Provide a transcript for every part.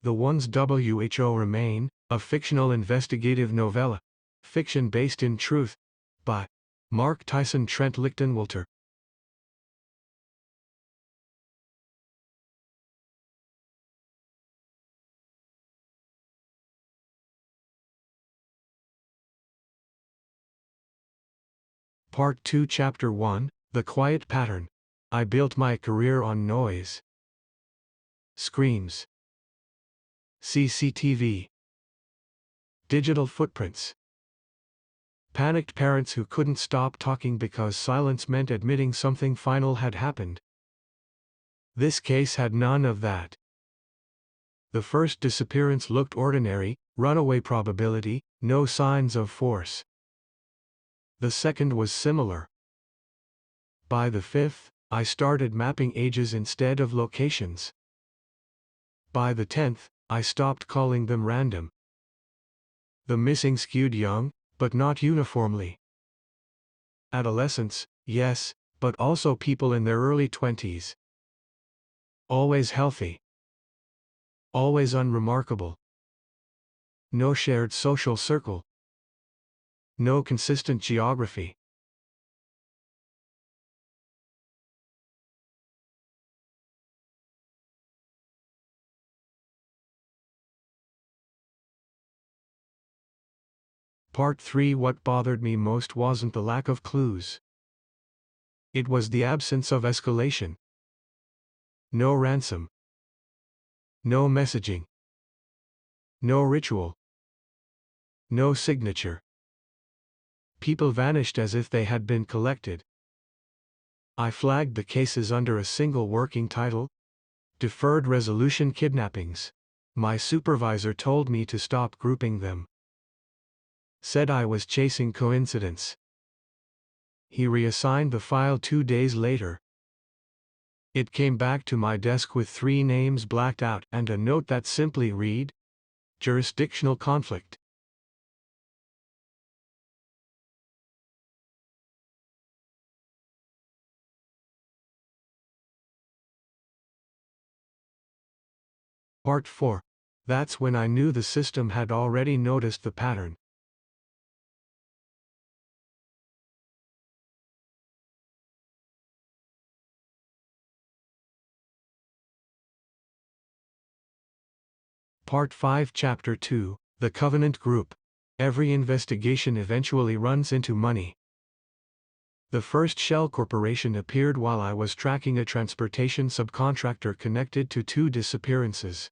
The Ones WHO Remain, a fictional investigative novella. Fiction based in truth. By Mark Tyson, Trent, Lichtenwalter. Part 2, Chapter 1, The Quiet Pattern. I built my career on noise. Screams. CCTV. Digital footprints. Panicked parents who couldn't stop talking because silence meant admitting something final had happened. This case had none of that. The first disappearance looked ordinary, runaway probability, no signs of force. The second was similar. By the fifth, I started mapping ages instead of locations. By the 10th, I stopped calling them random. The missing skewed young, but not uniformly. Adolescents, yes, but also people in their early 20s. Always healthy. Always unremarkable. No shared social circle. No consistent geography. Part 3. What bothered me most wasn't the lack of clues. It was the absence of escalation. No ransom. No messaging. No ritual. No signature. People vanished as if they had been collected. I flagged the cases under a single working title: Deferred Resolution Kidnappings. My supervisor told me to stop grouping them. Said I was chasing coincidence. He reassigned the file 2 days later. It came back to my desk with 3 names blacked out and a note that simply read: Jurisdictional conflict. Part 4. That's when I knew the system had already noticed the pattern. Part 5, Chapter 2, The Covenant Group. Every investigation eventually runs into money. The first shell corporation appeared while I was tracking a transportation subcontractor connected to 2 disappearances.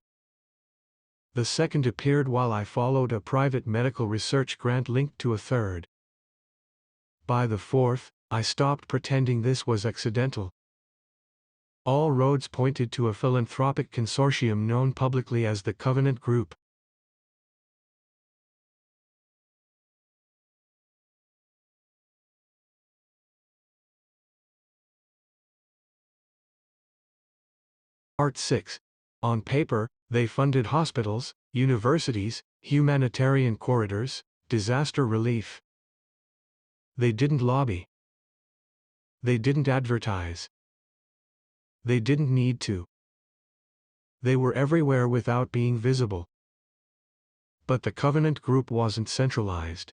The second appeared while I followed a private medical research grant linked to a third. By the fourth, I stopped pretending this was accidental. All roads pointed to a philanthropic consortium known publicly as the Covenant Group. Part 6. On paper, they funded hospitals, universities, humanitarian corridors, disaster relief. They didn't lobby. They didn't advertise. They didn't need to. They were everywhere without being visible. But the Covenant Group wasn't centralized.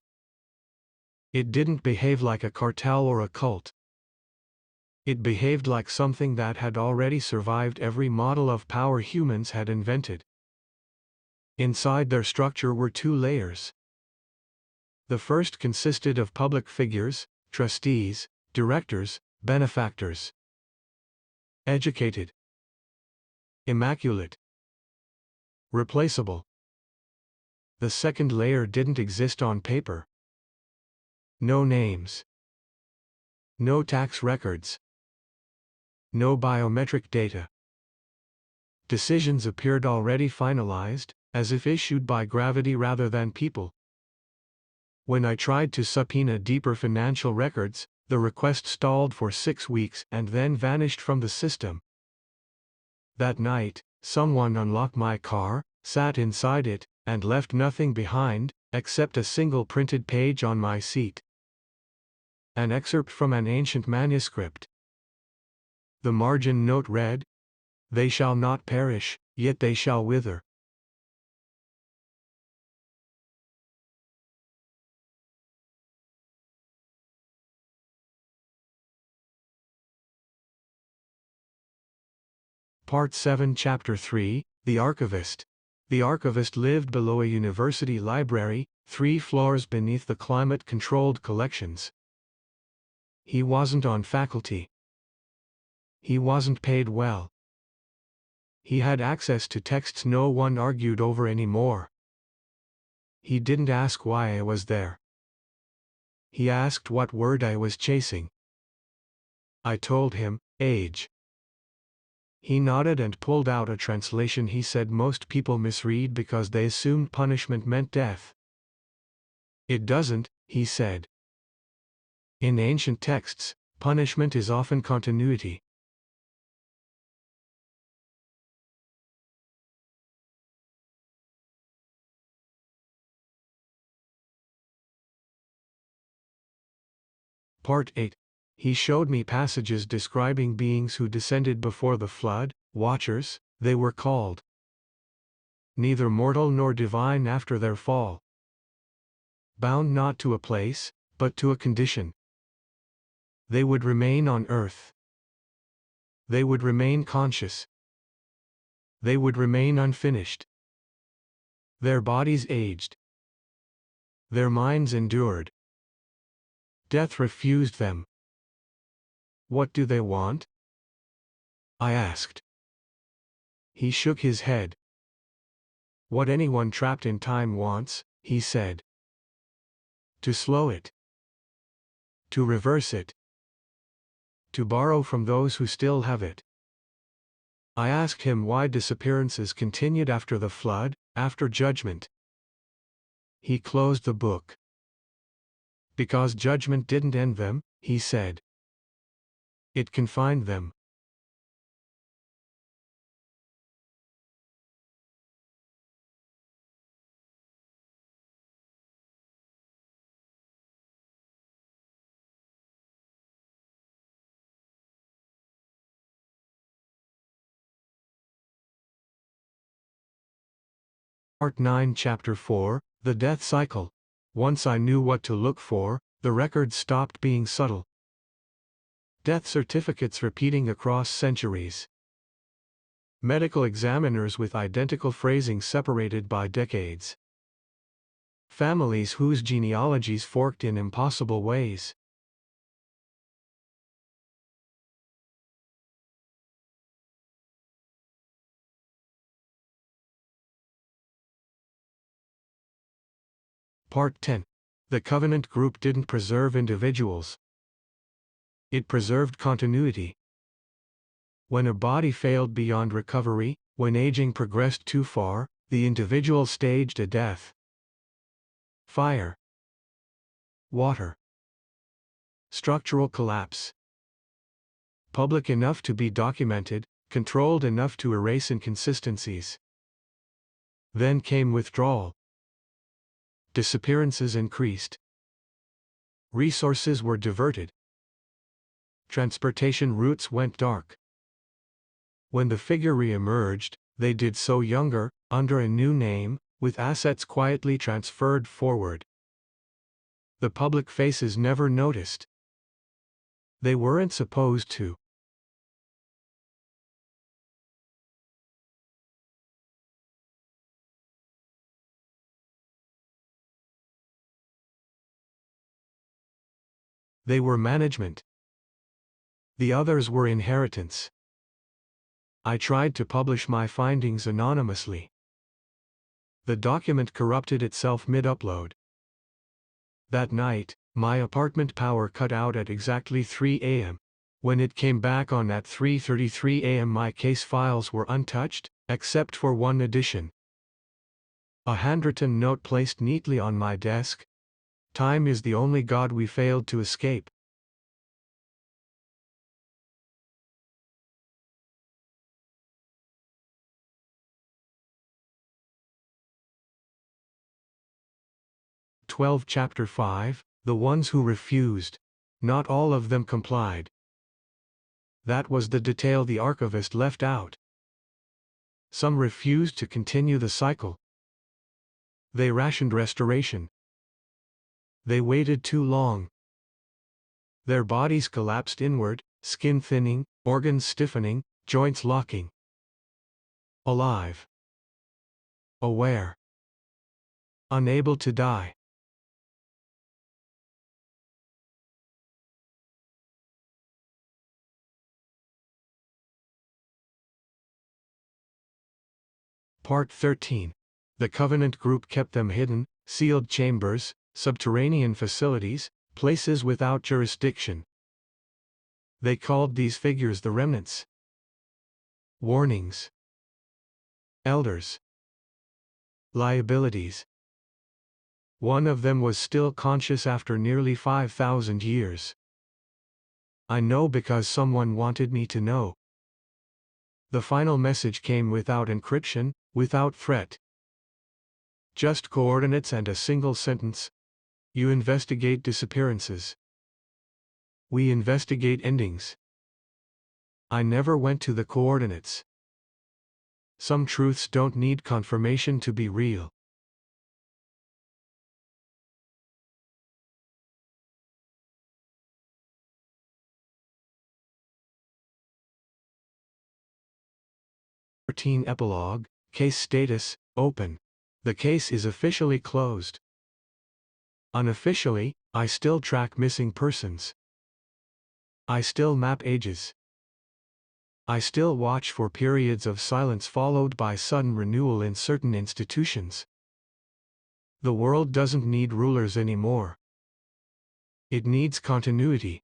It didn't behave like a cartel or a cult. It behaved like something that had already survived every model of power humans had invented. Inside their structure were 2 layers. The first consisted of public figures, trustees, directors, benefactors. Educated. Immaculate. Replaceable. The second layer didn't exist on paper. No names. No tax records. No biometric data. Decisions appeared already finalized, as if issued by gravity rather than people. When I tried to subpoena deeper financial records, the request stalled for 6 weeks and then vanished from the system. That night, someone unlocked my car, sat inside it, and left nothing behind, except a single printed page on my seat. An excerpt from an ancient manuscript. The margin note read: They shall not perish, yet they shall wither. Part 7 Chapter 3, The Archivist. The archivist lived below a university library, 3 floors beneath the climate-controlled collections. He wasn't on faculty. He wasn't paid well. He had access to texts no one argued over anymore. He didn't ask why I was there. He asked what word I was chasing. I told him, age. He nodded and pulled out a translation he said most people misread because they assumed punishment meant death. It doesn't, he said. In ancient texts, punishment is often continuity. Part 8. He showed me passages describing beings who descended before the flood, watchers, they were called. Neither mortal nor divine after their fall. Bound not to a place, but to a condition. They would remain on earth. They would remain conscious. They would remain unfinished. Their bodies aged. Their minds endured. Death refused them. What do they want? I asked. He shook his head. What anyone trapped in time wants, he said. To slow it. To reverse it. To borrow from those who still have it. I asked him why disappearances continued after the flood, after judgment. He closed the book. Because judgment didn't end them, he said. It confined them. Part 9 Chapter 4, The Death Cycle. Once I knew what to look for, the records stopped being subtle. Death certificates repeating across centuries. Medical examiners with identical phrasing separated by decades. Families whose genealogies forked in impossible ways. Part 10. The Covenant Group didn't preserve individuals. It preserved continuity. When a body failed beyond recovery, when aging progressed too far, the individual staged a death. Fire. Water. Structural collapse. Public enough to be documented, controlled enough to erase inconsistencies. Then came withdrawal. Disappearances increased. Resources were diverted. Transportation routes went dark. When the figure re-emerged, they did so younger, under a new name, with assets quietly transferred forward. The public faces never noticed. They weren't supposed to. They were management. The others were inheritance. I tried to publish my findings anonymously. The document corrupted itself mid-upload. That night, my apartment power cut out at exactly 3 a.m. When it came back on at 3:33 a.m. my case files were untouched, except for one addition. A handwritten note placed neatly on my desk. Time is the only god we failed to escape. Chapter 5, The Ones Who Refused. Not all of them complied. That was the detail the archivist left out. Some refused to continue the cycle. They rationed restoration. They waited too long. Their bodies collapsed inward, skin thinning, organs stiffening, joints locking. alive, aware, unable to die. Part 13. The Covenant group kept them hidden, sealed chambers, subterranean facilities, places without jurisdiction. They called these figures the remnants. Warnings. Elders. Liabilities. One of them was still conscious after nearly 5,000 years. I know because someone wanted me to know. The final message came without encryption, without threat. Just coordinates and a single sentence. You investigate disappearances. We investigate endings. I never went to the coordinates. Some truths don't need confirmation to be real. Epilogue, case status, open. The case is officially closed. Unofficially, I still track missing persons. I still map ages. I still watch for periods of silence followed by sudden renewal in certain institutions. The world doesn't need rulers anymore. It needs continuity.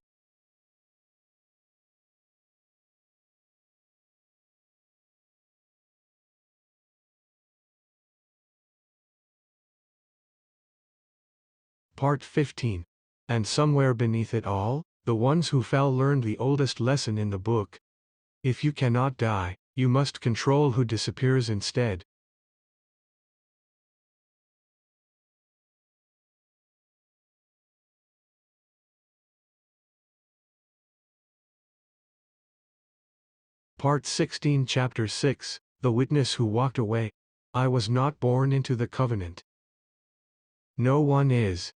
Part 15. And somewhere beneath it all, the ones who fell learned the oldest lesson in the book. If you cannot die, you must control who disappears instead. Part 16 Chapter 6, The Witness Who Walked Away. I was not born into the covenant. No one is.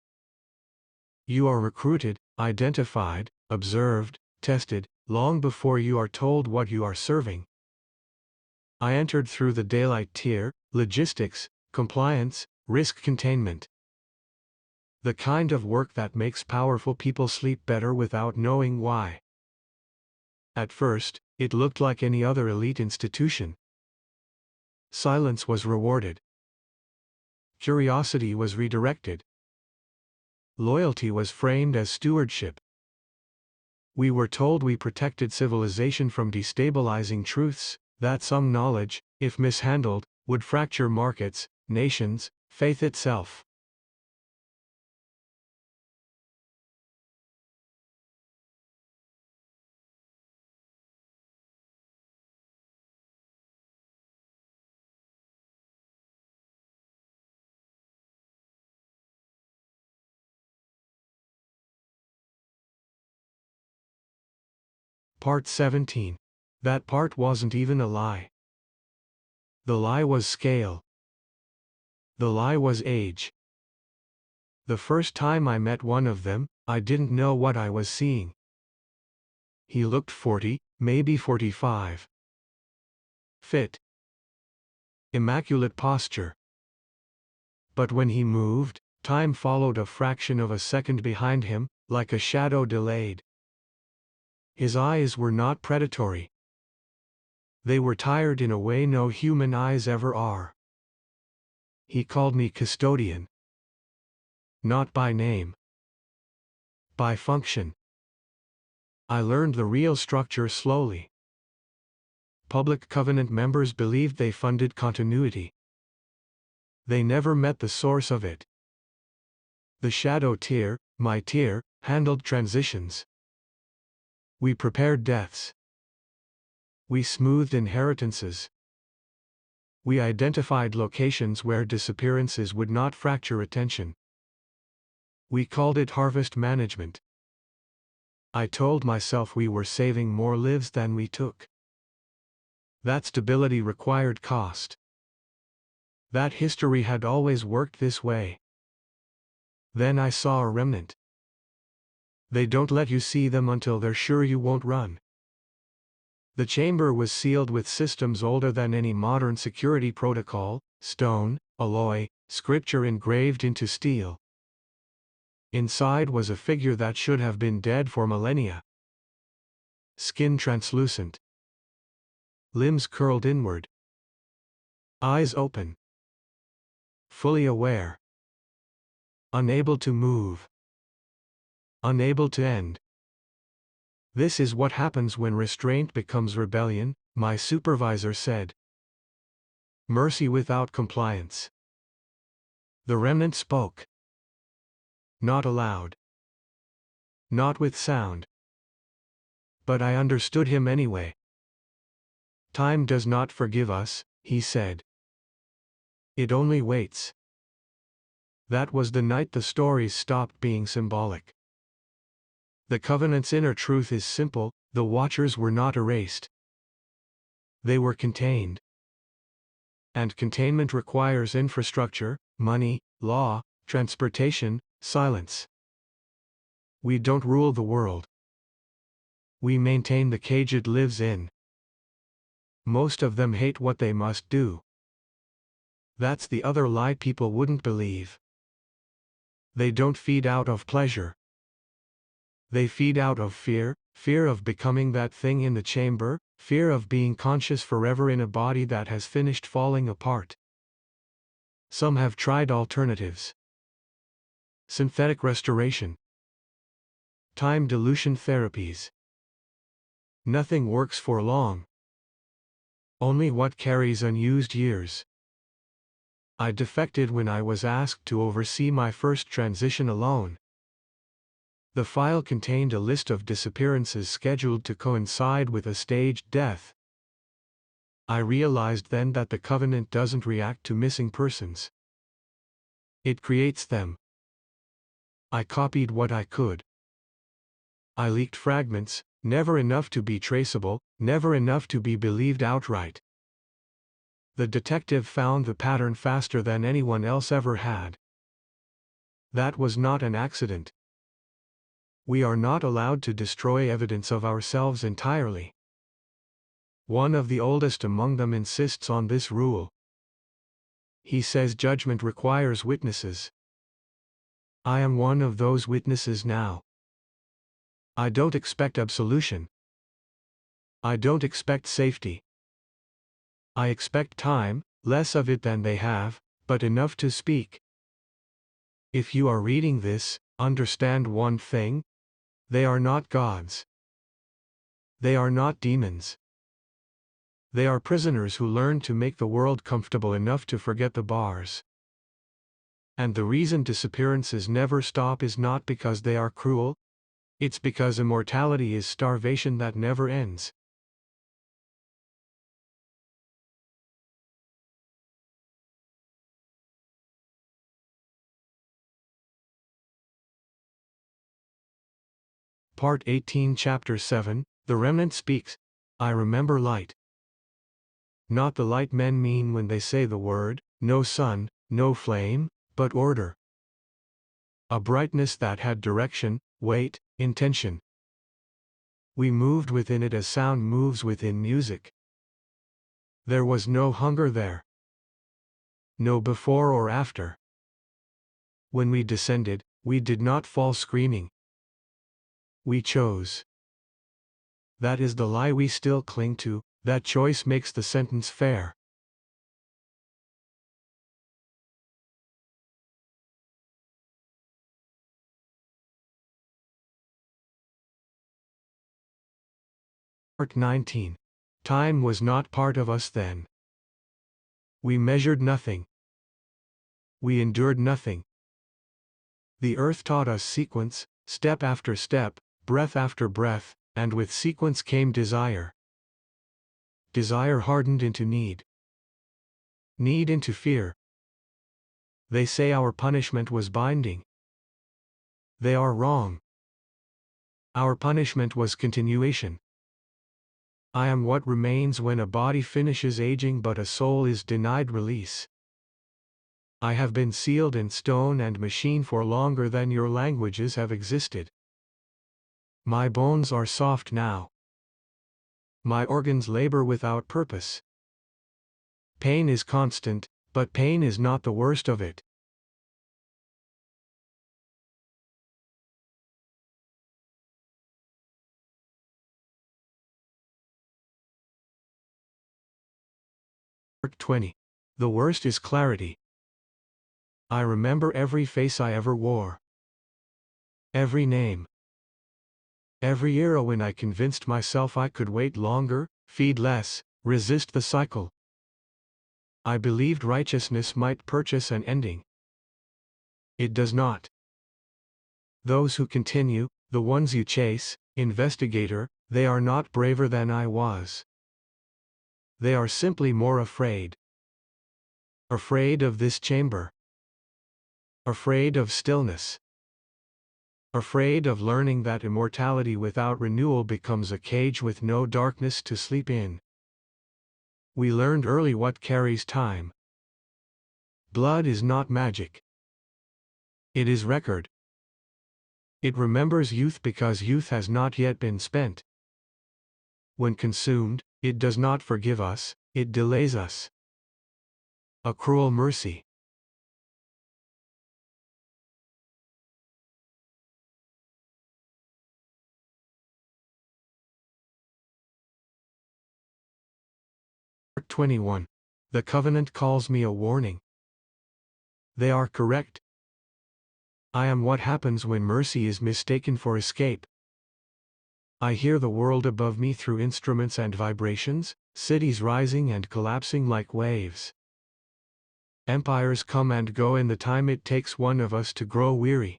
You are recruited, identified, observed, tested, long before you are told what you are serving. I entered through the daylight tier, logistics, compliance, risk containment. The kind of work that makes powerful people sleep better without knowing why. At first, it looked like any other elite institution. Silence was rewarded. Curiosity was redirected. Loyalty was framed as stewardship. We were told we protected civilization from destabilizing truths, that some knowledge, if mishandled, would fracture markets, nations, faith itself. Part 17. That part wasn't even a lie. The lie was scale. The lie was age. The first time I met one of them, I didn't know what I was seeing. He looked 40, maybe 45. Fit. Immaculate posture. But when he moved, time followed a fraction of a second behind him, like a shadow delayed. His eyes were not predatory. They were tired in a way no human eyes ever are. He called me custodian. Not by name. By function. I learned the real structure slowly. Public covenant members believed they funded continuity. They never met the source of it. The shadow tier, my tier, handled transitions. We prepared deaths. We smoothed inheritances. We identified locations where disappearances would not fracture attention. We called it harvest management. I told myself we were saving more lives than we took. That stability required cost. That history had always worked this way. Then I saw a remnant. They don't let you see them until they're sure you won't run. The chamber was sealed with systems older than any modern security protocol: stone, alloy, scripture engraved into steel. Inside was a figure that should have been dead for millennia. Skin translucent. Limbs curled inward. Eyes open. Fully aware. Unable to move. Unable to end. This is what happens when restraint becomes rebellion, my supervisor said. Mercy without compliance. The remnant spoke. Not aloud. Not with sound. But I understood him anyway. Time does not forgive us, he said. It only waits. That was the night the stories stopped being symbolic. The Covenant's inner truth is simple: the Watchers were not erased. They were contained. And containment requires infrastructure, money, law, transportation, silence. We don't rule the world. We maintain the cage it lives in. Most of them hate what they must do. That's the other lie people wouldn't believe. They don't feed out of pleasure. They feed out of fear: fear of becoming that thing in the chamber, fear of being conscious forever in a body that has finished falling apart. Some have tried alternatives. Synthetic restoration. Time dilution therapies. Nothing works for long. Only what carries unused years. I defected when I was asked to oversee my first transition alone. The file contained a list of disappearances scheduled to coincide with a staged death. I realized then that the Covenant doesn't react to missing persons. It creates them. I copied what I could. I leaked fragments, never enough to be traceable, never enough to be believed outright. The detective found the pattern faster than anyone else ever had. That was not an accident. We are not allowed to destroy evidence of ourselves entirely. One of the oldest among them insists on this rule. He says judgment requires witnesses. I am one of those witnesses now. I don't expect absolution. I don't expect safety. I expect time, less of it than they have, but enough to speak. If you are reading this, understand one thing: they are not gods. They are not demons. They are prisoners who learn to make the world comfortable enough to forget the bars. And the reason disappearances never stop is not because they are cruel. It's because immortality is starvation that never ends. Part 18, Chapter 7, The Remnant Speaks. I remember light. Not the light men mean when they say the word: no sun, no flame, but order. A brightness that had direction, weight, intention. We moved within it as sound moves within music. There was no hunger there. No before or after. When we descended, we did not fall screaming. We chose. That is the lie we still cling to: that choice makes the sentence fair. Part 19. Time was not part of us then. We measured nothing. We endured nothing. The earth taught us sequence, step after step, breath after breath, and with sequence came desire. Desire hardened into need. Need into fear. They say our punishment was binding. They are wrong. Our punishment was continuation. I am what remains when a body finishes aging but a soul is denied release. I have been sealed in stone and machine for longer than your languages have existed. My bones are soft now. My organs labor without purpose. Pain is constant, but pain is not the worst of it. Part 20. The worst is clarity. I remember every face I ever wore. Every name. Every era when I convinced myself I could wait longer, feed less, resist the cycle. I believed righteousness might purchase an ending. It does not. Those who continue, the ones you chase, investigator, they are not braver than I was. They are simply more afraid. Afraid of this chamber. Afraid of stillness. Afraid of learning that immortality without renewal becomes a cage with no darkness to sleep in. We learned early what carries time. Blood is not magic. It is record. It remembers youth because youth has not yet been spent. When consumed, it does not forgive us, it delays us. A cruel mercy. Part 21. The covenant calls me a warning. They are correct. I am what happens when mercy is mistaken for escape. I hear the world above me through instruments and vibrations, cities rising and collapsing like waves. Empires come and go in the time it takes one of us to grow weary.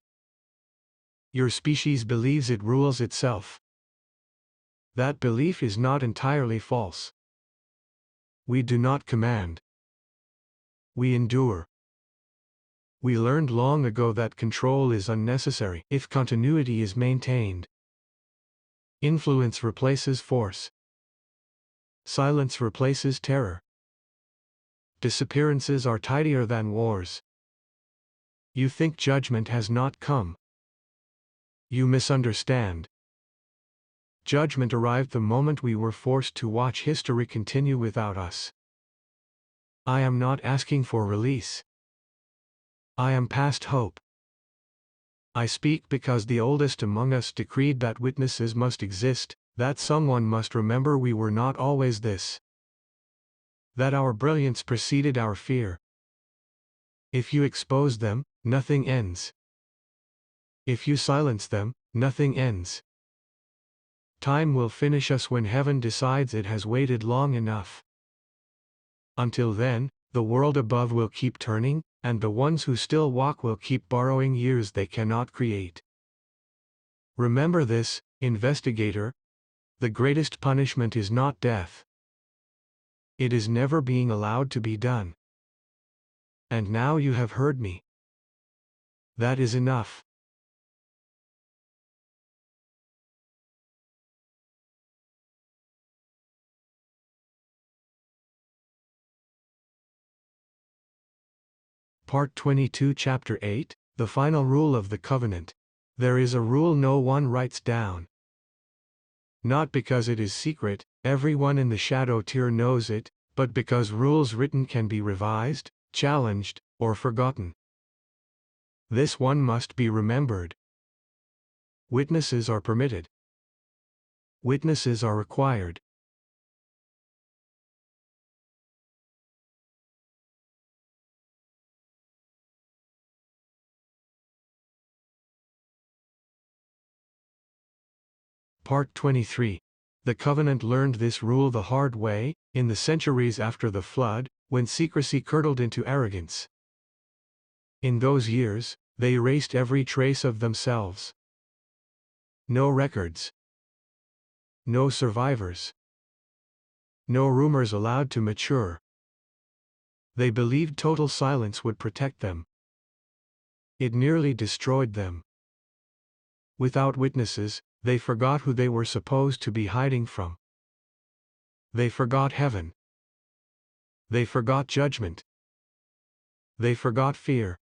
Your species believes it rules itself. That belief is not entirely false. We do not command. We endure. We learned long ago that control is unnecessary if continuity is maintained. Influence replaces force. Silence replaces terror. Disappearances are tidier than wars. You think judgment has not come. You misunderstand. Judgment arrived the moment we were forced to watch history continue without us. I am not asking for release. I am past hope. I speak because the oldest among us decreed that witnesses must exist, that someone must remember we were not always this. That our brilliance preceded our fear. If you expose them, nothing ends. If you silence them, nothing ends. Time will finish us when heaven decides it has waited long enough. Until then, the world above will keep turning, and the ones who still walk will keep borrowing years they cannot create. Remember this, investigator. The greatest punishment is not death. It is never being allowed to be done. And now you have heard me. That is enough. Part 22 Chapter 8, The Final Rule of the Covenant. There is a rule no one writes down. Not because it is secret, everyone in the shadow tier knows it, but because rules written can be revised, challenged, or forgotten. This one must be remembered. Witnesses are permitted. Witnesses are required. Part 23. The Covenant learned this rule the hard way, in the centuries after the flood, when secrecy curdled into arrogance. In those years, they erased every trace of themselves. No records. No survivors. No rumors allowed to mature. They believed total silence would protect them. It nearly destroyed them. Without witnesses, they forgot who they were supposed to be hiding from. They forgot heaven. They forgot judgment. They forgot fear.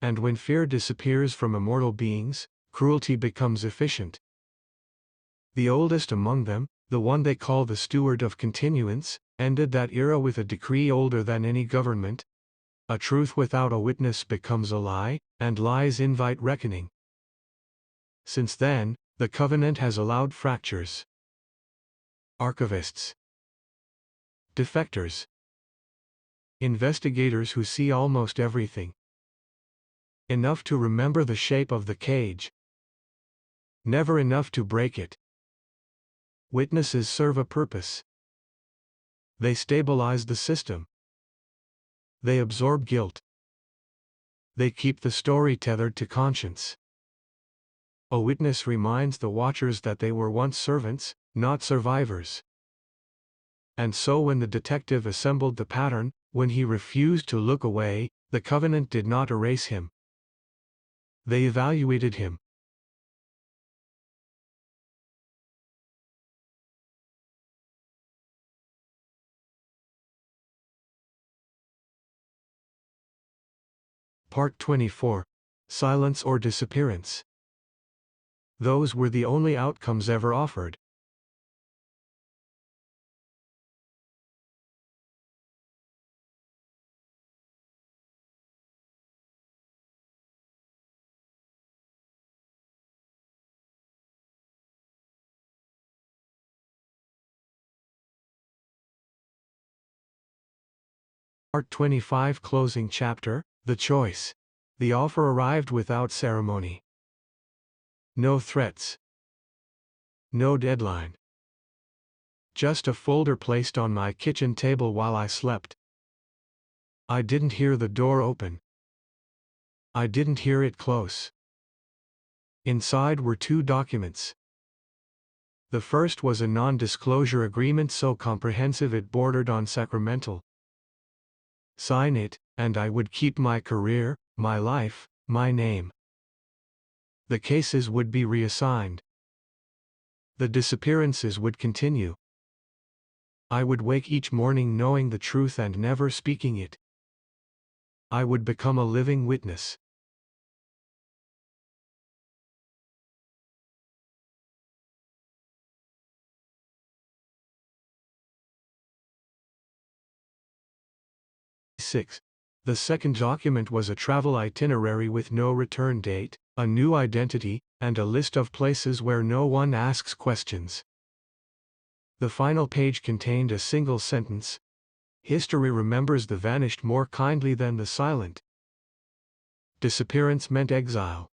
And when fear disappears from immortal beings, cruelty becomes efficient. The oldest among them, the one they call the Steward of Continuance, ended that era with a decree older than any government. A truth without a witness becomes a lie, and lies invite reckoning. Since then, the Covenant has allowed fractures. Archivists. Defectors. Investigators who see almost everything. Enough to remember the shape of the cage. Never enough to break it. Witnesses serve a purpose. They stabilize the system. They absorb guilt. They keep the story tethered to conscience. A witness reminds the watchers that they were once servants, not survivors. And so when the detective assembled the pattern, when he refused to look away, the Covenant did not erase him. They evaluated him. Part 24. Silence or disappearance. Those were the only outcomes ever offered. Part 25. Closing chapter. The choice. The offer arrived without ceremony. No threats. No deadline. Just a folder placed on my kitchen table while I slept. I didn't hear the door open. I didn't hear it close. Inside were two documents. The first was a non-disclosure agreement so comprehensive it bordered on sacramental. Sign it, and I would keep my career, my life, my name. The cases would be reassigned. The disappearances would continue. I would wake each morning knowing the truth and never speaking it. I would become a living witness. Six. The second document was a travel itinerary with no return date, a new identity, and a list of places where no one asks questions. The final page contained a single sentence. History remembers the vanished more kindly than the silent. Disappearance meant exile.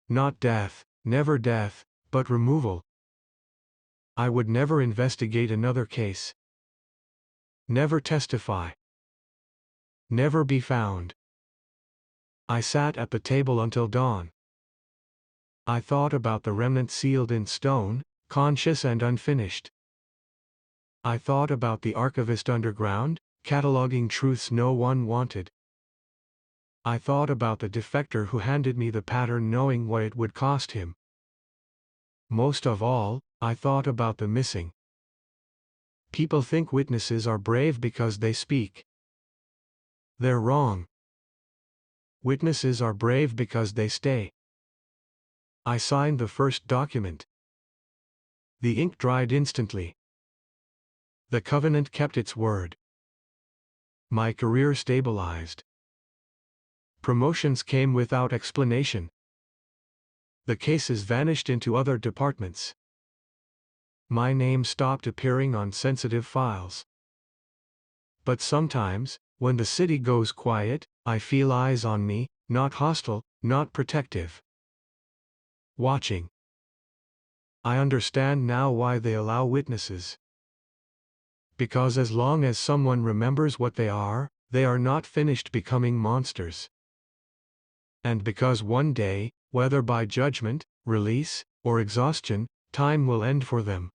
Not death, never death, but removal. I would never investigate another case. Never testify. Never be found. I sat at the table until dawn. I thought about the remnant sealed in stone, conscious and unfinished. I thought about the archivist underground, cataloging truths no one wanted. I thought about the defector who handed me the pattern knowing what it would cost him. Most of all, I thought about the missing. People think witnesses are brave because they speak. They're wrong. Witnesses are brave because they stay. I signed the first document. The ink dried instantly. The Covenant kept its word. My career stabilized. Promotions came without explanation. The cases vanished into other departments. My name stopped appearing on sensitive files. But sometimes, when the city goes quiet, I feel eyes on me, not hostile, not protective. Watching. I understand now why they allow witnesses. Because as long as someone remembers what they are not finished becoming monsters. And because one day, whether by judgment, release, or exhaustion, time will end for them.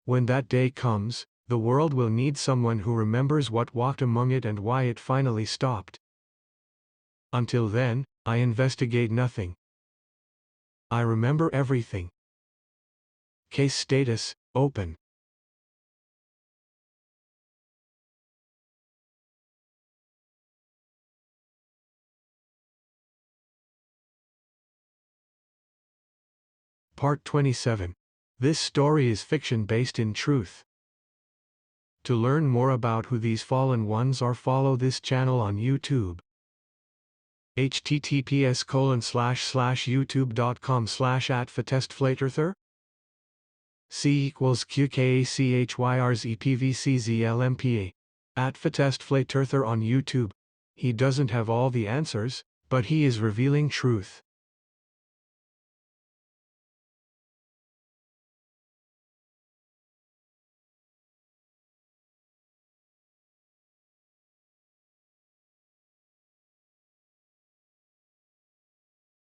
When that day comes, the world will need someone who remembers what walked among it and why it finally stopped. Until then, I investigate nothing. I remember everything. Case status, open. Part 27. This story is fiction based in truth. To learn more about who these fallen ones are, follow this channel on YouTube. https://youtube.com/@fatestflaterther C equals QKACHYRZEPVCZLMPA. At Fatestflaterther on YouTube. He doesn't have all the answers, but he is revealing truth.